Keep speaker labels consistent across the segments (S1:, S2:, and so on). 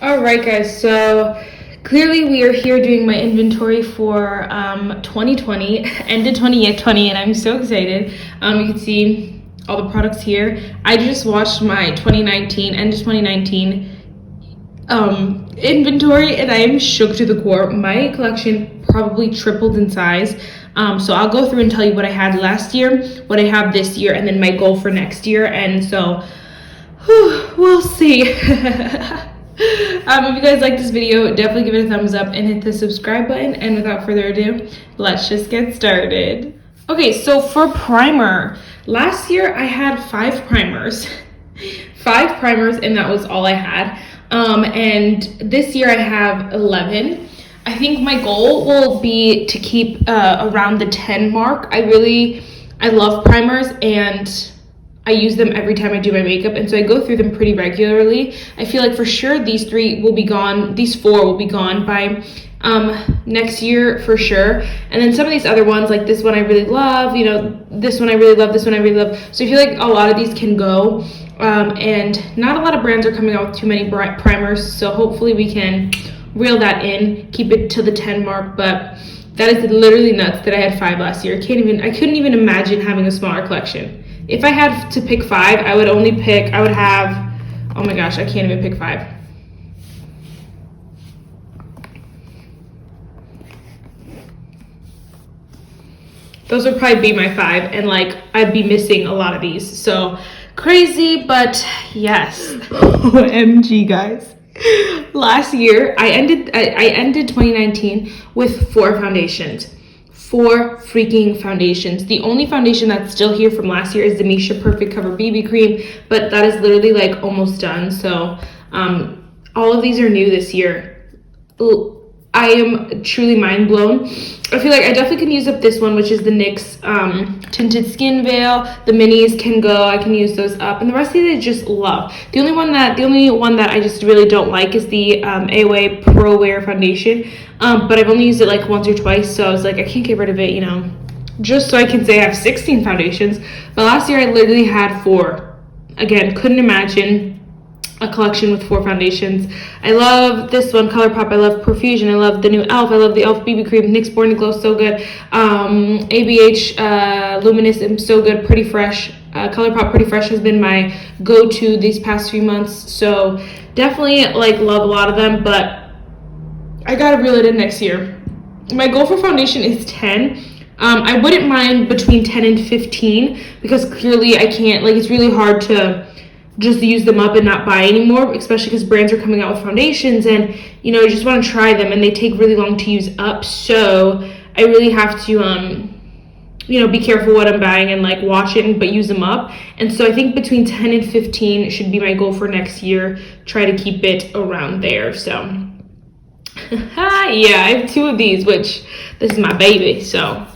S1: All right, guys, so clearly we are here doing my inventory for 2020, ended 2020, and I'm so excited. You can see all the products here. I just watched my 2019, end of 2019 inventory, and I am shook to the core. My collection probably tripled in size. So I'll go through and tell you what I had last year, what I have this year, and then my goal for next year. And so, we'll see. If you guys like this video, definitely give it a thumbs up and hit the subscribe button. And without further ado, let's just get started. Okay, so for primer, last year I had 5 primers. 5 primers, and that was all I had. And this year I have 11. I think my goal will be to keep around the 10 mark. I love primers, and I use them every time I do my makeup, and so I go through them pretty regularly. I feel like for sure these 3 will be gone, these 4 will be gone by next year for sure. And then some of these other ones, like this one I really love, you know, this one I really love, this one I really love. So I feel like a lot of these can go, and not a lot of brands are coming out with too many primers, so hopefully we can reel that in, keep it to the 10 mark. But that is literally nuts that I had 5 last year. I couldn't even imagine having a smaller collection. If I had to pick 5, I would have, oh my gosh, I can't even pick 5. Those would probably be my 5, and like I'd be missing a lot of these. So crazy, but yes. OMG, guys. Last year I ended 2019 with 4 foundations. 4 freaking foundations. The only foundation that's still here from last year is the Misha Perfect Cover BB Cream, but that is literally like almost done. So all of these are new this year. I am truly mind blown. I feel like I definitely can use up this one, which is the NYX Tinted Skin Veil. The minis can go. I can use those up, and the rest of these I just love. The only one that I just really don't like is the AOA Pro Wear Foundation. But I've only used it like once or twice, so I was like, I can't get rid of it, you know, just so I can say I have 16 foundations. But last year I literally had 4. Again, couldn't imagine a collection with 4 foundations. I love this one, ColourPop. I love Profusion. I love the new e.l.f. I love the e.l.f. BB Cream. NYX Born to Glow, so good. ABH Luminous, so good. Pretty Fresh. ColourPop Pretty Fresh has been my go-to these past few months. So definitely like love a lot of them, but I gotta reel it in next year. My goal for foundation is 10. I wouldn't mind between 10 and 15, because clearly I can't, like, it's really hard to just use them up and not buy anymore, especially because brands are coming out with foundations, and you know, you just want to try them, and they take really long to use up. So I really have to you know, be careful what I'm buying and like watch it but use them up. And so I think between 10 and 15 should be my goal for next year. Try to keep it around there. So yeah, I have 2 of these, which this is my baby, so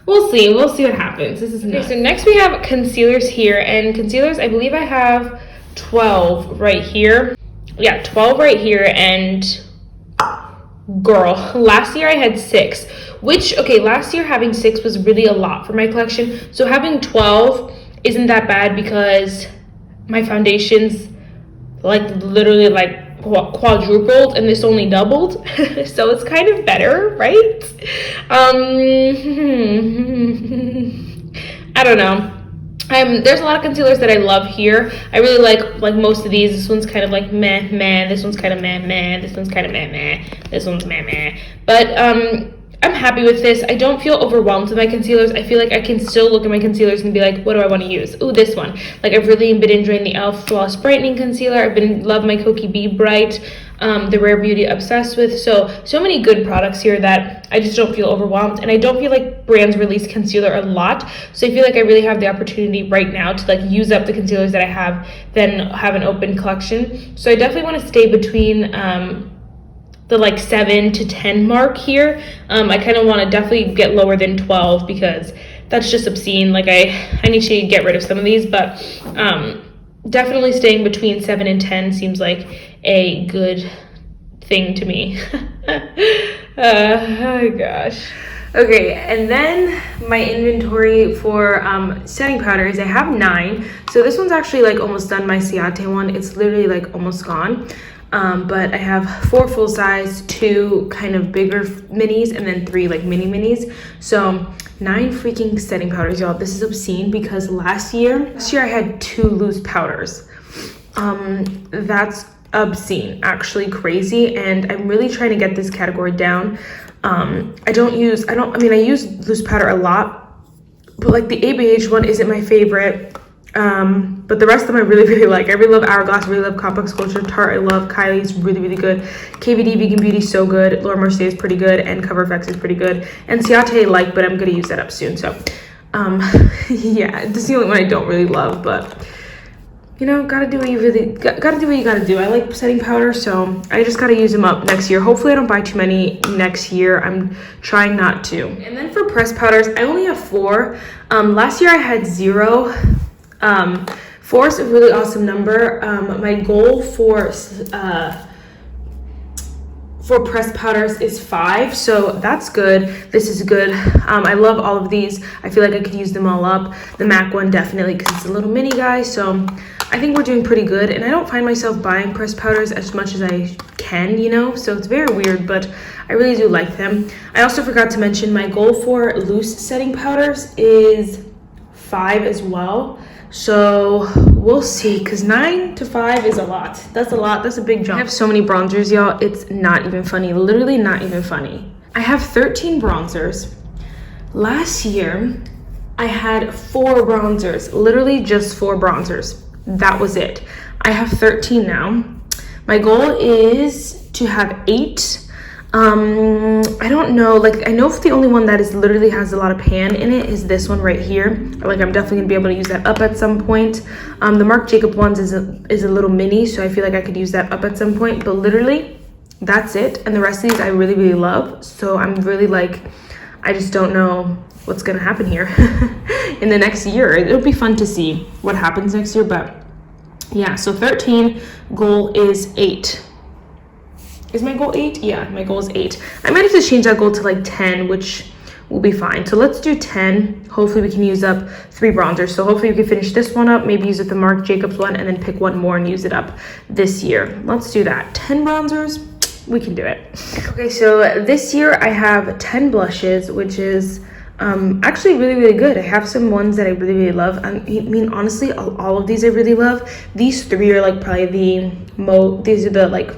S1: we'll see what happens. This is nuts. Okay, so next we have concealers here, and concealers, I believe I have 12 right here. Yeah, 12 right here, and girl, last year I had 6, which, okay, last year having 6 was really a lot for my collection. So having 12 isn't that bad, because my foundations like literally like quadrupled, and this only doubled. So it's kind of better, right? I don't know. There's a lot of concealers that I love here. I really like most of these. This one's kind of like meh meh. This one's kind of meh meh. This one's kind of meh meh. This one's meh meh. But I'm happy with this. I don't feel overwhelmed with my concealers. I feel like I can still look at my concealers and be like, what do I want to use? Ooh, this one. Like, I've really been enjoying the e.l.f. Flawless Brightening Concealer. Love my Kokie Bee Bright, the Rare Beauty Obsessed with. So many good products here that I just don't feel overwhelmed. And I don't feel like brands release concealer a lot. So I feel like I really have the opportunity right now to like use up the concealers that I have, then have an open collection. So I definitely want to stay between the like 7 to 10 mark here. I kind of want to definitely get lower than 12, because that's just obscene. Like I need to get rid of some of these, but definitely staying between 7 and 10 seems like a good thing to me. Oh gosh. Okay, and then my inventory for setting powders, I have 9. So this one's actually like almost done, my Ciate one. It's literally like almost gone. but I have 4 full size, 2 kind of bigger minis, and then 3 like mini minis. So 9 freaking setting powders, y'all. This is obscene because last year I had 2 loose powders. That's obscene, actually crazy, and I'm really trying to get this category down. I use loose powder a lot, but like the ABH one isn't my favorite. But the rest of them I really like. I really love Hourglass, really love Complex Culture, Tarte I love, Kylie's really good, KVD Vegan Beauty so good, Laura Mercier is pretty good, and Cover FX is pretty good, and Ciate I like, but I'm gonna use that up soon. So yeah, this is the only one I don't really love, but you know, gotta do what you gotta do. I like setting powder, so I just gotta use them up next year. Hopefully I don't buy too many next year. I'm trying not to. And then for pressed powders, I only have 4. Last year I had 0. 4 is a really awesome number. My goal for pressed powders is 5, so that's good. This is good. I love all of these. I feel like I could use them all up. The MAC one definitely, because it's a little mini guy, so I think we're doing pretty good. And I don't find myself buying pressed powders as much as I can, you know, so it's very weird, but I really do like them. I also forgot to mention my goal for loose setting powders is 5 as well. So we'll see, because 9 to 5 is a lot. That's a lot. That's a big jump. I have so many bronzers, y'all. It's not even funny. Literally not even funny. I have 13 bronzers. Last year, I had 4 bronzers. Literally just 4 bronzers. That was it. I have 13 now. My goal is to have 8. I don't know, like I know if the only one that is literally has a lot of pan in it is this one right here. Like I'm definitely gonna be able to use that up at some point. The Marc Jacob ones is a little mini, so I feel like I could use that up at some point, but literally that's it. And the rest of these I really love, so I'm really like, I just don't know what's gonna happen here in the next year. It'll be fun to see what happens next year, but yeah. So 13, goal is 8. Is my goal 8? Yeah, my goal is 8. I might have to change that goal to like 10, which will be fine. So let's do 10. Hopefully we can use up 3 bronzers. So hopefully we can finish this one up, maybe use it the Marc Jacobs one, and then pick one more and use it up this year. Let's do that. 10 bronzers, we can do it. Okay, so this year I have 10 blushes, which is actually really good. I have some ones that I really love. I mean, honestly, all of these I really love. These 3 are like probably these are the like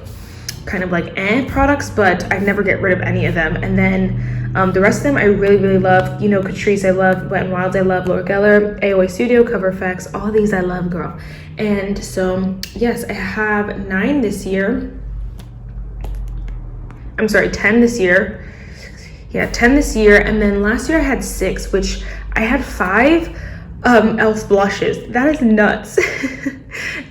S1: kind of like products, but I never get rid of any of them. And then the rest of them I really love. You know, Catrice I love, Wet n Wilds I love, Laura Geller, AOA Studio, Cover FX, all these I love, girl. And so yes, I have 9 this year. I'm sorry, 10 this year. Yeah, 10 this year. And then last year I had 6, which I had 5 e.l.f. blushes. That is nuts.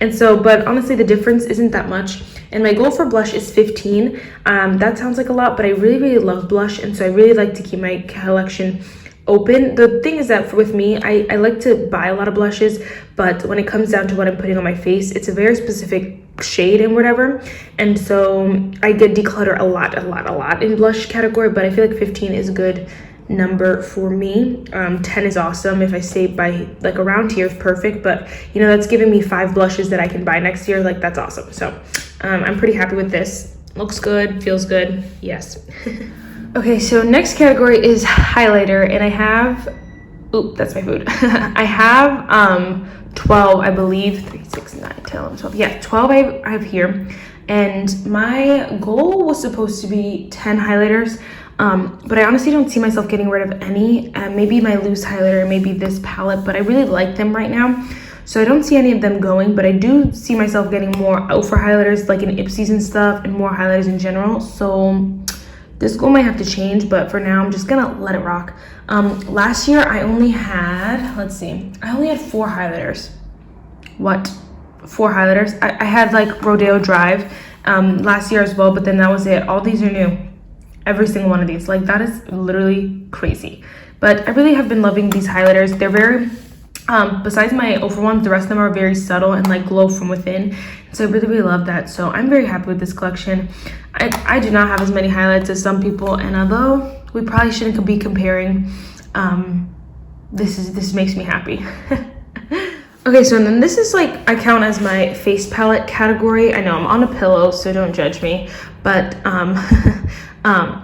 S1: And so, but honestly the difference isn't that much. And my goal for blush is 15. That sounds like a lot, but I really love blush, and so I really like to keep my collection open. The thing is that with me, I like to buy a lot of blushes, but when it comes down to what I'm putting on my face, it's a very specific shade and whatever, and so I did declutter a lot in blush category, but I feel like 15 is a good number for me. 10 is awesome. If I stay by like around here is perfect, but you know, that's giving me 5 blushes that I can buy next year. Like that's awesome. So I'm pretty happy with this. Looks good, feels good, yes. Okay, so next category is highlighter, and I have, oop, that's my food. I have 12, I believe, 3, 6, 9, 10, 11, 12, yeah, 12 I have here, and my goal was supposed to be 10 highlighters, but I honestly don't see myself getting rid of any. Maybe my loose highlighter, maybe this palette, but I really like them right now, so I don't see any of them going, but I do see myself getting more Ofra highlighters, like in Ipsies and stuff, and more highlighters in general, so this goal might have to change, but for now I'm just gonna let it rock. Last year I only had, let's see, I only had 4 highlighters. What? 4 highlighters? I had like Rodeo Drive last year as well, but then that was it. All these are new. Every single one of these. Like that is literally crazy. But I really have been loving these highlighters. They're very, besides my Ofra ones, the rest of them are very subtle and like glow from within. So I really love that. So I'm very happy with this collection. I do not have as many highlights as some people, and although we probably shouldn't be comparing, this makes me happy. Okay, so then this is like, I count as my face palette category. I know I'm on a pillow, so don't judge me, but I don't know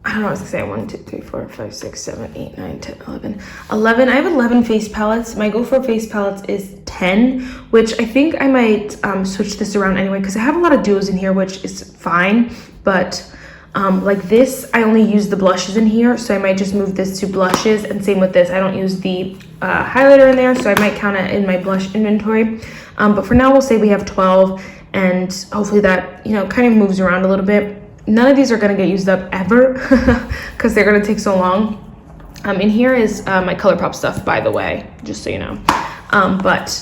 S1: what I was gonna say. 1, 2, 3, 4, 5, 6, 7, 8, 9, 10, 11. 11. I have 11 face palettes. My go for face palettes is 10, which I think I might switch this around anyway, because I have a lot of duos in here, which is fine. But like this, I only use the blushes in here, so I might just move this to blushes. And same with this, I don't use the highlighter in there, so I might count it in my blush inventory. But for now, we'll say we have 12, and hopefully that, you know, kind of moves around a little bit. None of these are gonna get used up ever because they're gonna take so long. In here is my ColourPop stuff, by the way, just so you know. But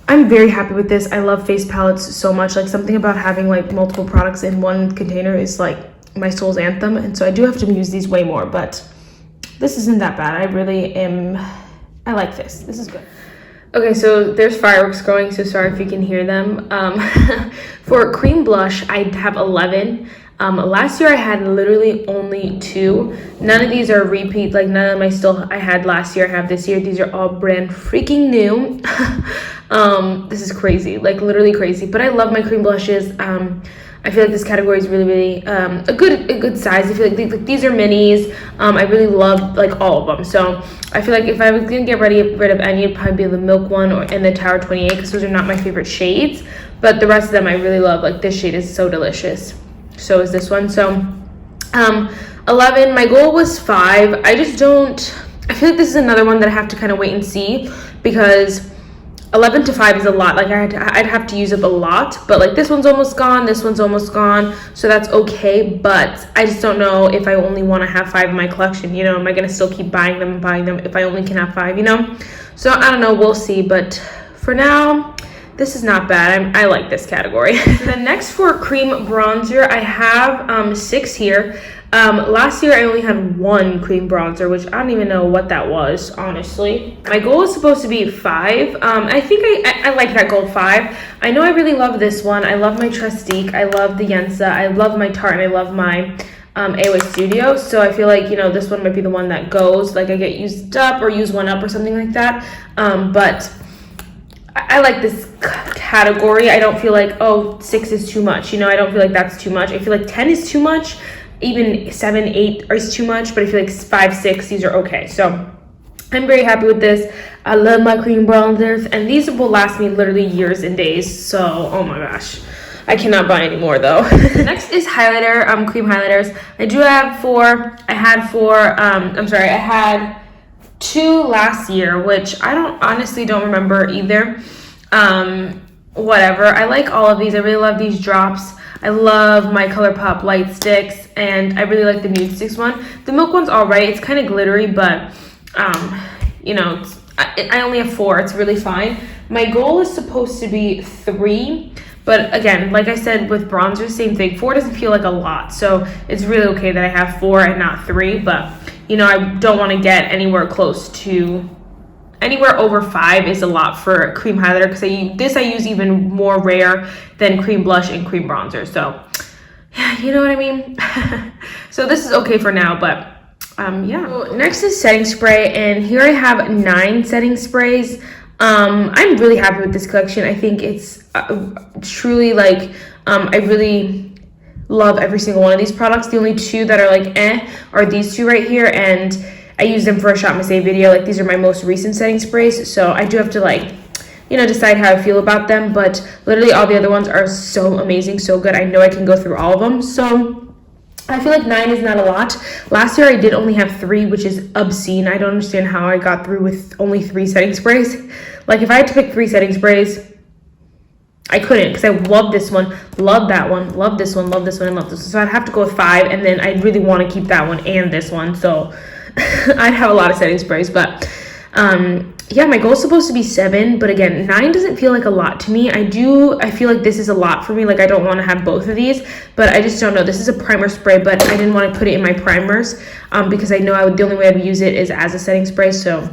S1: I'm very happy with this. I love face palettes so much. Like, something about having like multiple products in one container is like my soul's anthem. And so I do have to use these way more, but this isn't that bad. I really am, I like this. This is good. Okay, so there's fireworks going, so sorry if you can hear them. For cream blush, I have 11. Last year I had literally only 2. None of these are repeat, like none of them I had last year, I have this year. These are all brand freaking new. This is crazy, like literally crazy, but I love my cream blushes. I feel like this category is really a good size. I feel like these are minis. I really love like all of them. So I feel like if I was gonna get rid of any, it'd probably be the milk one and the Tower 28, because those are not my favorite shades, but the rest of them I really love. Like, this shade is so delicious. So is this one. So 11, my goal was 5. I feel like this is another one that I have to kind of wait and see, because 11 to 5 is a lot. Like, I'd have to use up a lot, but like this one's almost gone, this one's almost gone, so that's okay. But I just don't know if I only want to have 5 in my collection, you know. Am I gonna still keep buying them if I only can have 5, you know? So I don't know, we'll see. But for now, this is not bad. I like this category. Then next, for cream bronzer, I have 6 here. Last year I only had 1 cream bronzer, which I don't even know what that was, honestly. My goal is supposed to be 5. I think I like that goal, 5. I know I really love this one. I love my Trestique, I love the Yensa, I love my Tarte, and I love my AOA Studio. So I feel like, you know, this one might be the one that goes, like I get used up or use one up or something like that. But I like this category. I don't feel like, oh, 6 is too much, you know. I don't feel like that's too much. I feel like 10 is too much. Even 7, 8 is too much, but I feel like 5, 6, these are okay. So I'm very happy with this. I love my cream bronzers, and these will last me literally years and days. So, oh my gosh, I cannot buy any more though. Next is highlighter, cream highlighters. I do have 4. I had 2 last year, which I honestly don't remember either. Whatever. I like all of these. I really love these drops. I love my ColourPop light sticks, and I really like the nude sticks one. The milk one's all right. It's kind of glittery, but you know, I only have 4. It's really fine. My goal is supposed to be 3, but again, like I said with bronzer, same thing. 4 doesn't feel like a lot, so it's really okay that I have 4 and not 3. But you know, I don't want to get anywhere close to. Anywhere over 5 is a lot for cream highlighter, because I use even more rare than cream blush and cream bronzer. So yeah, you know what I mean. So this is okay for now, but yeah. So next is setting spray, and here I have 9 setting sprays. I'm really happy with this collection. I think it's truly like I really love every single one of these products. The only 2 that are like are these 2 right here, and I use them for a Shop Miss A video. Like, these are my most recent setting sprays, so I do have to, like, you know, decide how I feel about them. But literally all the other ones are so amazing, so good. I know I can go through all of them. So I feel like 9 is not a lot. Last year I did only have 3, which is obscene. I don't understand how I got through with only 3 setting sprays. Like, if I had to pick 3 setting sprays, I couldn't, because I love this one, love that one, love this one, love this one, and love this one. So I'd have to go with 5, and then I really want to keep that one and this one. So I'd have a lot of setting sprays. But yeah, my goal is supposed to be 7, but again, 9 doesn't feel like a lot to me. I feel like this is a lot for me. Like, I don't want to have both of these, but I just don't know. This is a primer spray, but I didn't want to put it in my primers because I know the only way I would use it is as a setting spray. So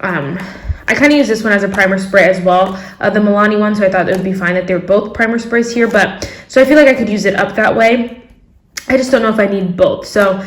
S1: I kind of use this one as a primer spray as well, the Milani one, so I thought it would be fine that they were both primer sprays here. But so I feel like I could use it up that way. I just don't know if I need both. So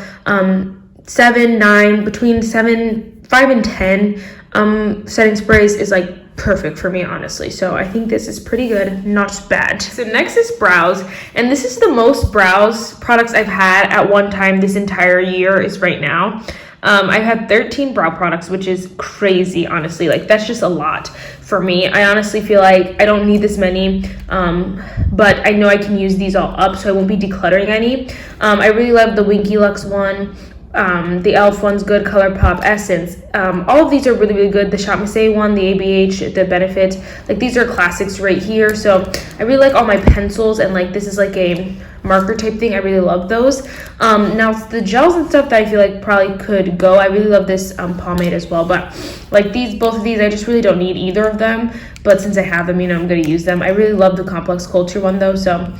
S1: 7, 9, between 7, 5 and 10. setting sprays is like perfect for me, honestly. So I think this is pretty good, not bad. So next is brows, and this is the most brows products I've had at one time this entire year is right now. I've had 13 brow products, which is crazy, honestly. Like, that's just a lot for me. I honestly feel like I don't need this many, but I know I can use these all up, so I won't be decluttering any. I really love the Winky Lux one. The e.l.f. one's good, ColourPop, Essence. All of these are really, really good. The Shop Missy one, the ABH, the Benefit, like these are classics right here. So I really like all my pencils, and like this is like a marker type thing. I really love those. Now the gels and stuff that I feel like probably could go. I really love this pomade as well, but like both of these, I just really don't need either of them. But since I have them, you know, I'm gonna use them. I really love the Complex Culture one though, so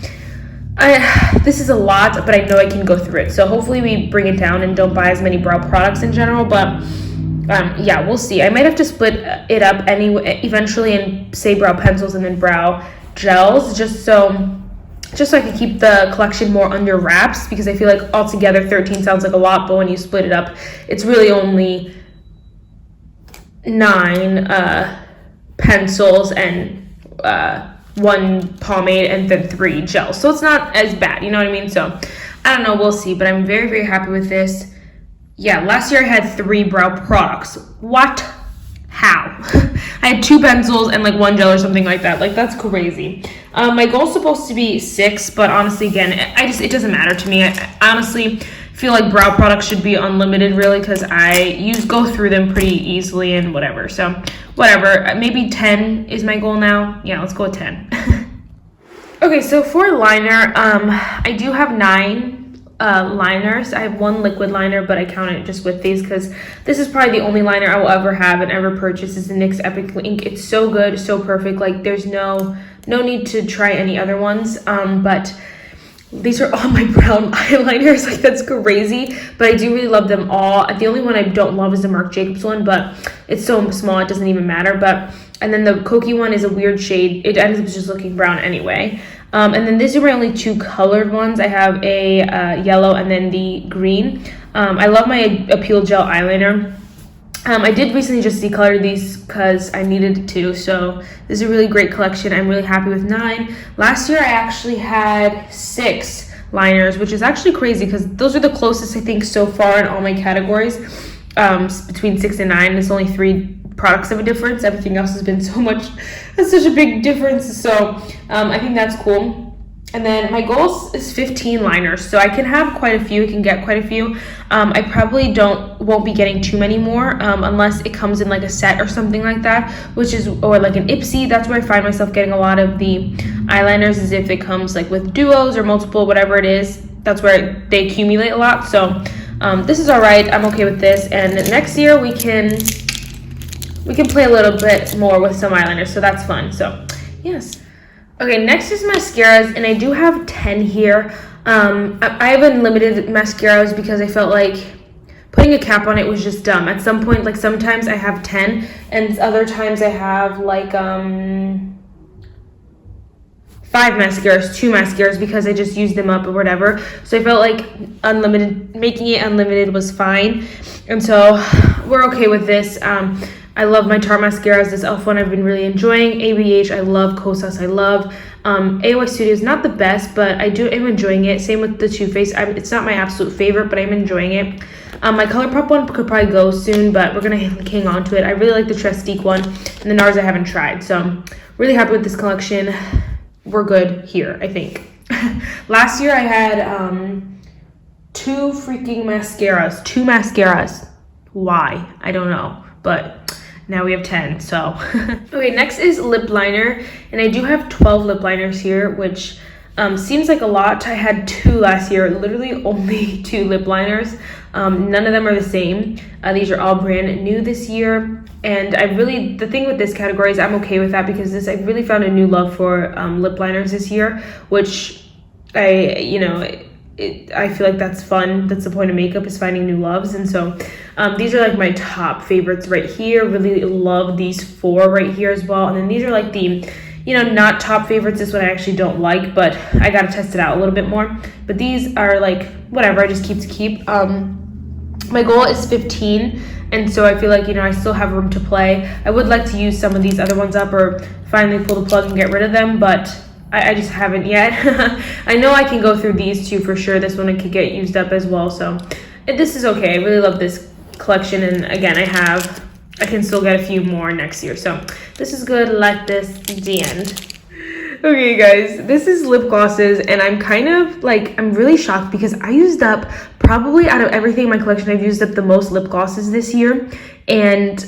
S1: this is a lot, but I know I can go through it. So hopefully we bring it down and don't buy as many brow products in general, but yeah, we'll see. I might have to split it up anyway eventually and say brow pencils and then brow gels, just so I can keep the collection more under wraps, because I feel like altogether 13 sounds like a lot, but when you split it up, it's really only 9 pencils and 1 pomade and then 3 gels, so it's not as bad, you know what I mean? So I don't know, we'll see, but I'm very, very happy with this. Yeah, last year I had 3 brow products. What? How? I had 2 pencils and like 1 gel or something like that. Like, that's crazy. My goal is supposed to be 6, but honestly, again, it doesn't matter to me. I honestly feel like brow products should be unlimited, really, because I go through them pretty easily and whatever. So whatever, maybe 10 is my goal now. Yeah, let's go with 10. Okay, so for liner, I do have 9 liners. I have 1 liquid liner, but I count it just with these because this is probably the only liner I will ever have and ever purchase is the NYX Epic Ink. It's so good, so perfect. Like, there's no need to try any other ones, but these are all my brown eyeliners. Like, that's crazy, but I do really love them all. The only one I don't love is the Marc Jacobs one, but it's so small it doesn't even matter. And then the Kokie one is a weird shade. It ends up just looking brown anyway. And then these are my only 2 colored ones. I have a yellow and then the green. I love my Appeal Gel eyeliner. I did recently just decolor these because I needed to, so this is a really great collection. I'm really happy with 9. Last year I actually had 6 liners, which is actually crazy because those are the closest I think so far in all my categories, between 6 and 9. It's only 3 products of a difference. Everything else has been such a big difference, so I think that's cool. And then my goal is 15 liners, so I can have quite a few. I can get quite a few. I probably won't be getting too many more unless it comes in like a set or something like that, or like an Ipsy. That's where I find myself getting a lot of the eyeliners, is if it comes like with duos or multiple, whatever it is. That's where they accumulate a lot. So this is all right. I'm okay with this. And next year we can play a little bit more with some eyeliners, so that's fun. So yes. Okay, next is mascaras, and I do have 10 here. I have unlimited mascaras because I felt like putting a cap on it was just dumb. At some point, like sometimes I have 10, and other times I have like 5 mascaras, 2 mascaras, because I just used them up or whatever. So I felt like making it unlimited was fine, and so we're okay with this. I love my Tarte mascaras. This e.l.f. one I've been really enjoying. ABH, I love. Kosas, I love. AOI Studio is not the best, but am enjoying it. Same with the Too Faced. It's not my absolute favorite, but I'm enjoying it. My ColourPop one could probably go soon, but we're going to hang on to it. I really like the Trestique one, and the NARS I haven't tried. So I'm really happy with this collection. We're good here, I think. Last year I had 2 freaking mascaras. 2 mascaras. Why? I don't know, but now we have 10, so. Okay, next is lip liner, and I do have 12 lip liners here, which seems like a lot. I had 2 last year, literally only 2 lip liners. None of them are the same. These are all brand new this year, and the thing with this category is I'm okay with that, because I really found a new love for lip liners this year, which I feel like that's fun. That's the point of makeup, is finding new loves. And so these are like my top favorites right here. Really love these 4 right here as well. And then these are like the, not top favorites. This one I actually don't like, but I got to test it out a little bit more. But these are like, whatever, I just keep. My goal is 15, and so I feel like, you know, I still have room to play. I would like to use some of these other ones up or finally pull the plug and get rid of them, but I just haven't yet. I know I can go through these two for sure. This one could get used up as well, so this is okay. I really love this collection, and again, I can still get a few more next year, so this is good. Let this the end. Okay guys, this is lip glosses, and I'm kind of like, I'm really shocked because I used up, probably out of everything in my collection, I've used up the most lip glosses this year. And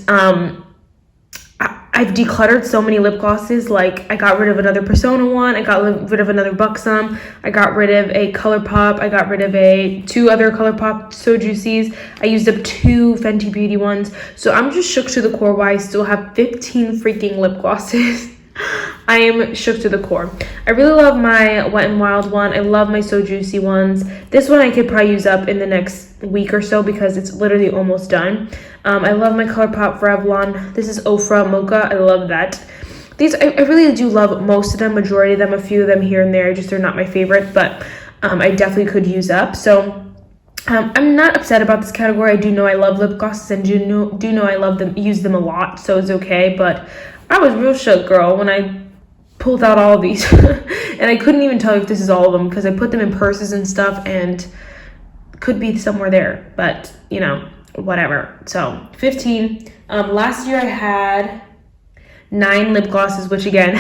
S1: I've decluttered so many lip glosses. Like, I got rid of another Persona one, I got rid of another Buxom, I got rid of a ColourPop, I got rid of two other ColourPop So Juicies, I used up 2 Fenty Beauty ones. So I'm just shook to the core why I still have 15 freaking lip glosses. I am shook to the core. I really love my Wet n Wild one. I love my So Juicy ones. This one I could probably use up in the next week or so because it's literally almost done. I love my ColourPop for Revlon. This is Ofra Mocha. I love that. These, I really do love most of them, majority of them, a few of them here and there. Just they're not my favorite, but I definitely could use up. So I'm not upset about this category. I do know I love lip glosses and do know I love them, use them a lot, so it's okay. But I was real shook, girl, when I pulled out all of these. And I couldn't even tell you if this is all of them because I put them in purses and stuff and could be somewhere there, but you know, whatever. So 15. Last year I had 9 lip glosses, which again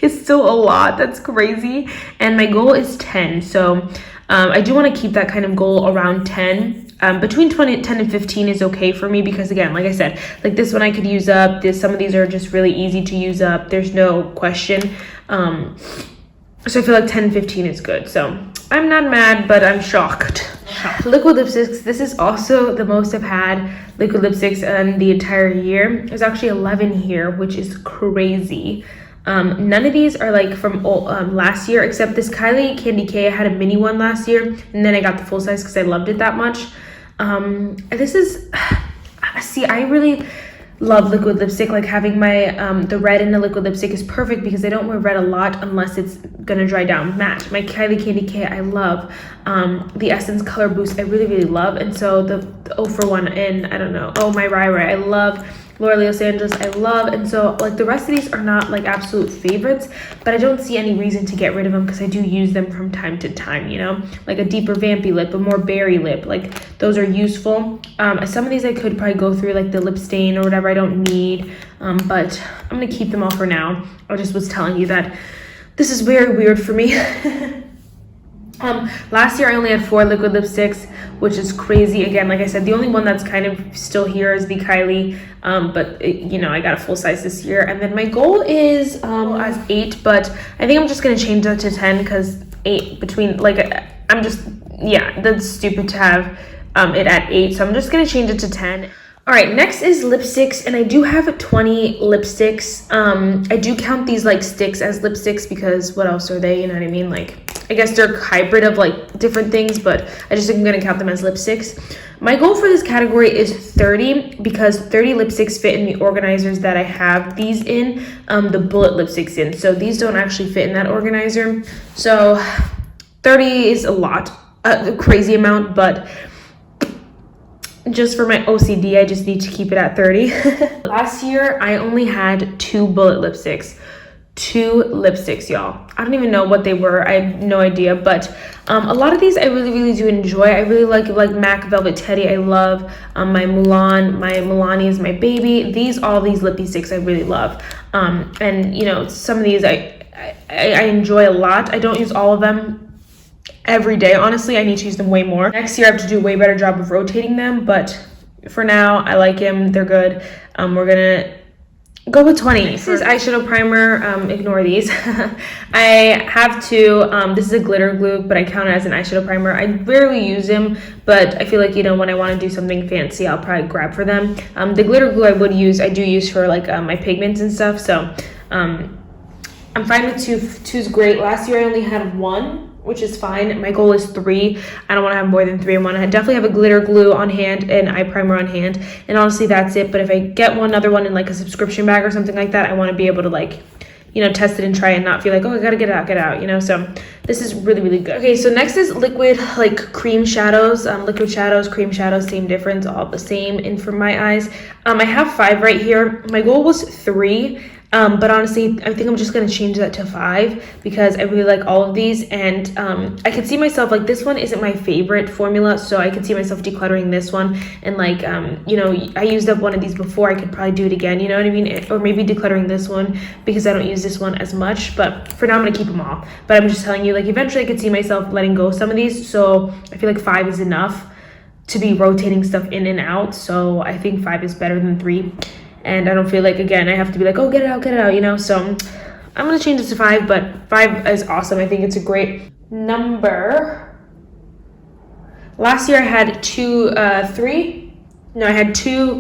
S1: is still a lot. That's crazy. And my goal is 10. So I do want to keep that kind of goal around 10. Between 10 and 15 is okay for me because, again, like I said, like this one I could use up. Some of these are just really easy to use up. There's no question. So I feel like 10 and 15 is good. So I'm not mad, but I'm shocked. Liquid lipsticks. This is also the most I've had liquid lipsticks in the entire year. There's actually 11 here, which is crazy. None of these are like from last year, except this Kylie Candy K. I had a mini one last year, and then I got the full size because I loved it that much. This is, see, I really love liquid lipstick. Like having my the red in the liquid lipstick is perfect because I don't wear red a lot unless it's gonna dry down matte. My Kylie Candy K I love. The Essence Color Boost I really love, and so the Ofra one in, I don't know, oh my Rai Rai I love. Laura Los Angeles I love, and so like the rest of these are not like absolute favorites, but I don't see any reason to get rid of them because I do use them from time to time, you know, like a deeper vampy lip, a more berry lip, like those are useful. Some of these I could probably go through, like the lip stain or whatever I don't need, but I'm gonna keep them all for now. I just was telling you that this is very weird for me. Last year I only had 4 liquid lipsticks, which is crazy. Again, like I said, the only one that's kind of still here is the Kylie, but you know, I got a full size this year. And then my goal is as 8, but I think I'm just gonna change that to 10 because 8 between, like, I'm just, yeah, that's stupid to have it at 8, so I'm just gonna change it to 10. All right, next is lipsticks, and I do have 20 lipsticks. I do count these like sticks as lipsticks because what else are they, you know what I mean? Like, I guess they're hybrid of like different things, but I just think I'm gonna count them as lipsticks. My goal for this category is 30 because 30 lipsticks fit in the organizers that I have these in, the bullet lipsticks in. So these don't actually fit in that organizer. So 30 is a lot, a crazy amount, but just for my OCD, I just need to keep it at 30. Last year, I only had 2 bullet lipsticks. 2 lipsticks, y'all. I don't even know what they were. I have no idea, but a lot of these I really do enjoy. I really like MAC Velvet Teddy. I love my Mulan. My Milani is my baby. All these lippy sticks I really love. And you know, some of these I enjoy a lot. I don't use all of them every day, honestly. I need to use them way more. Next year I have to do a way better job of rotating them, but for now I like them. They're good. We're gonna go with 20. This is eyeshadow primer. Ignore these. I have 2. This is a glitter glue, but I count it as an eyeshadow primer. I rarely use them, but I feel like, you know, when I want to do something fancy, I'll probably grab for them. The glitter glue I do use for like my pigments and stuff, so I'm fine with 2. 2's great. Last year I only had 1, which is fine. My goal is 3. I don't want to have more than 3. I want to definitely have a glitter glue on hand and eye primer on hand, and honestly that's it. But if I get another one in like a subscription bag or something like that, I want to be able to, like, you know, test it and try it and not feel like, oh, I gotta get it out, you know. So this is really, really good. Okay, so next is liquid, like cream shadows. Liquid shadows, cream shadows, same difference, all the same. And for my eyes, I have 5 right here. My goal was 3. But honestly, I think I'm just going to change that to 5 because I really like all of these. And I can see myself, like, this one isn't my favorite formula, so I can see myself decluttering this one. And like, you know, I used up one of these before. I could probably do it again, you know what I mean? Or maybe decluttering this one because I don't use this one as much. But for now, I'm going to keep them all. But I'm just telling you, like, eventually I could see myself letting go of some of these. So I feel like 5 is enough to be rotating stuff in and out. So I think 5 is better than 3. And I don't feel like, again, I have to be like, oh, get it out, you know? So I'm going to change this to 5, but 5 is awesome. I think it's a great number. Last year I had 2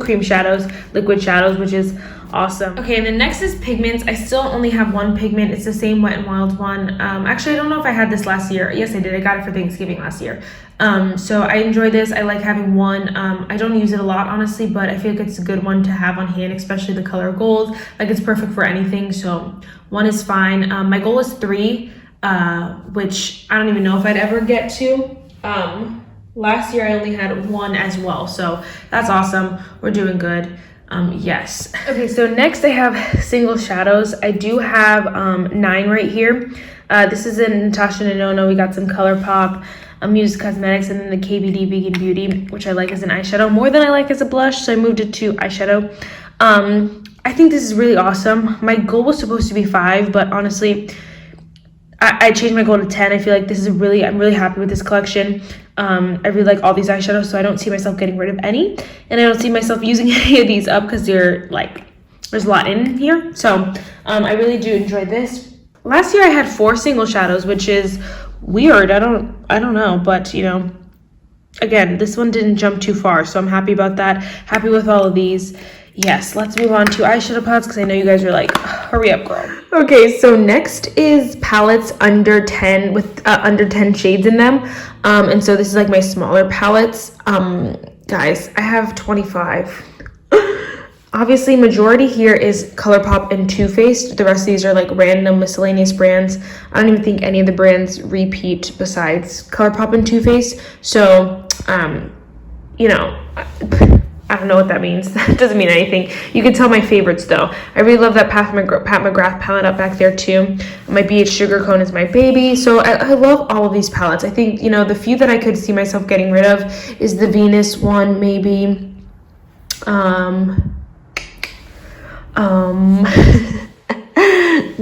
S1: cream shadows, liquid shadows, which is awesome. Okay, and then next is pigments. I still only have 1 pigment. It's the same Wet n Wild one. Actually, I don't know if I had this last year. Yes, I did. I got it for Thanksgiving last year. So I enjoy this. I like having one. I don't use it a lot, honestly, but I feel like it's a good one to have on hand, especially the color gold. Like, it's perfect for anything. So 1 is fine. My goal is 3, which I don't even know if I'd ever get to. Last year I only had 1 as well, so that's awesome. We're doing good. Yes. Okay, so next I have single shadows. I do have 9 right here. This is in Natasha Denona. We got some ColourPop, Muse Cosmetics, and then the KVD Vegan Beauty, which I like as an eyeshadow more than I like as a blush, so I moved it to eyeshadow. I think this is really awesome. My goal was supposed to be 5, but honestly, I changed my goal to 10. I feel like this is I'm really happy with this collection. I really like all these eyeshadows, so I don't see myself getting rid of any. And I don't see myself using any of these up because they're like, there's a lot in here. So I really do enjoy this. Last year I had 4 single shadows, which is weird. I don't know, but you know, again, this one didn't jump too far, so I'm happy about that. Happy with all of these. Yes, let's move on to eyeshadow palettes because I know you guys are like, hurry up, girl. Okay, so next is palettes under 10 with under 10 shades in them. And so this is like my smaller palettes. Guys, I have 25. Obviously, majority here is ColourPop and Too Faced. The rest of these are like random miscellaneous brands. I don't even think any of the brands repeat besides ColourPop and Too Faced. So, you know, I don't know what that means. That doesn't mean anything. You can tell my favorites though. I really love that Pat McGrath palette up back there too. My BH Sugar Cone is my baby. So I love all of these palettes. I think, you know, the few that I could see myself getting rid of is the Venus one, maybe.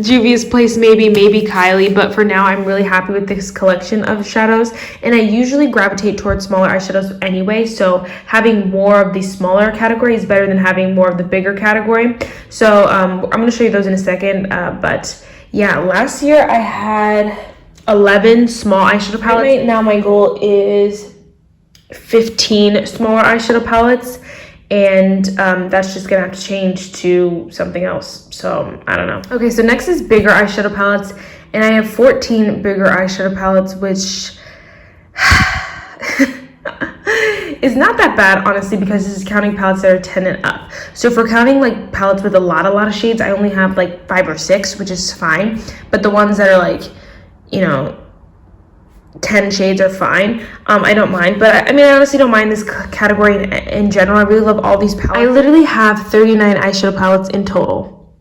S1: Juvia's Place, maybe Kylie, but for now I'm really happy with this collection of shadows, and I usually gravitate towards smaller eyeshadows anyway, so having more of the smaller category is better than having more of the bigger category. So I'm going to show you those in a second, but yeah, last year I had 11 small eyeshadow palettes. Right now my goal is 15 smaller eyeshadow palettes, and that's just gonna have to change to something else, so I don't know. Okay, so next is bigger eyeshadow palettes, and I have 14 bigger eyeshadow palettes, which is not that bad, honestly, because this is counting palettes that are 10 and up. So for counting like palettes with a lot of shades, I only have like 5 or 6, which is fine, but the ones that are like, you know, 10 shades are fine. I don't mind, but I mean, I honestly don't mind this category in general. I really love all these palettes. I literally have 39 eyeshadow palettes in total.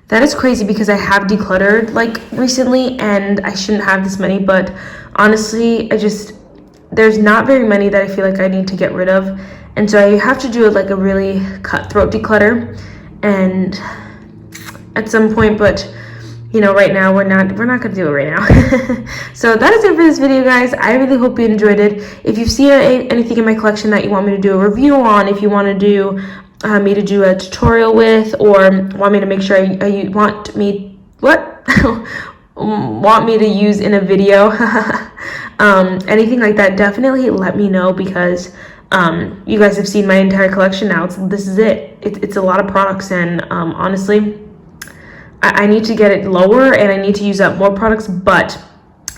S1: That is crazy because I have decluttered like recently and I shouldn't have this many, but honestly, there's not very many that I feel like I need to get rid of, and so I have to do like a really cutthroat declutter and at some point, but you know, right now we're not gonna do it right now. So that is it for this video, guys. I really hope you enjoyed it. If you've seen anything in my collection that you want me to do a review on, if you want to do me to do a tutorial with, or want me to make sure you want me want me to use in a video, anything like that, definitely let me know, because you guys have seen my entire collection now. This is it. It's a lot of products, and honestly, I need to get it lower and I need to use up more products, but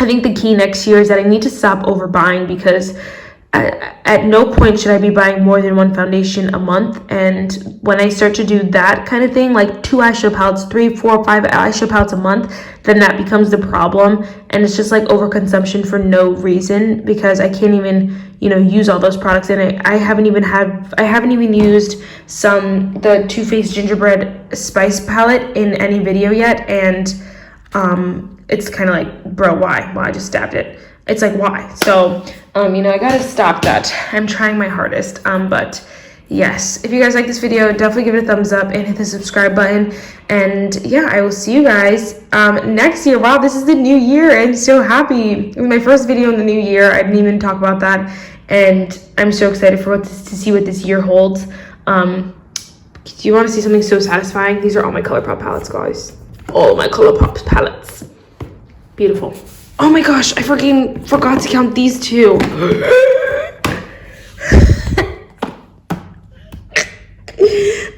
S1: I think the key next year is that I need to stop overbuying, because at no point should I be buying more than one foundation a month. And when I start to do that kind of thing, like 2 eyeshadow palettes, 3, 4, 5 eyeshadow palettes a month, then that becomes the problem. And it's just like overconsumption for no reason, because I can't even, you know, use all those products in it. I haven't even used the Too Faced Gingerbread Spice palette in any video yet. And it's kind of like, bro, why? Well, I just stabbed it. It's like, why? So, you know, I gotta stop that. I'm trying my hardest. But yes, if you guys like this video, definitely give it a thumbs up and hit the subscribe button. And yeah, I will see you guys next year. Wow, this is the new year. I'm so happy. It was my first video in the new year. I didn't even talk about that. And I'm so excited for to see what this year holds. Do you want to see something so satisfying? These are all my ColourPop palettes, guys. All my ColourPop palettes. Beautiful. Oh my gosh, I freaking forgot to count these two.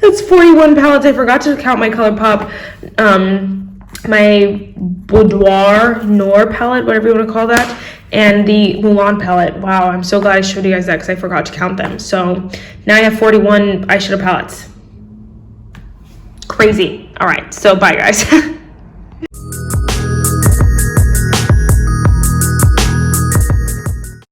S1: That's 41 palettes. I forgot to count my ColourPop, my Boudoir Noir palette, whatever you want to call that, and the Mulan palette. Wow, I'm so glad I showed you guys that because I forgot to count them. So now I have 41 eyeshadow palettes. Crazy. All right, so bye guys.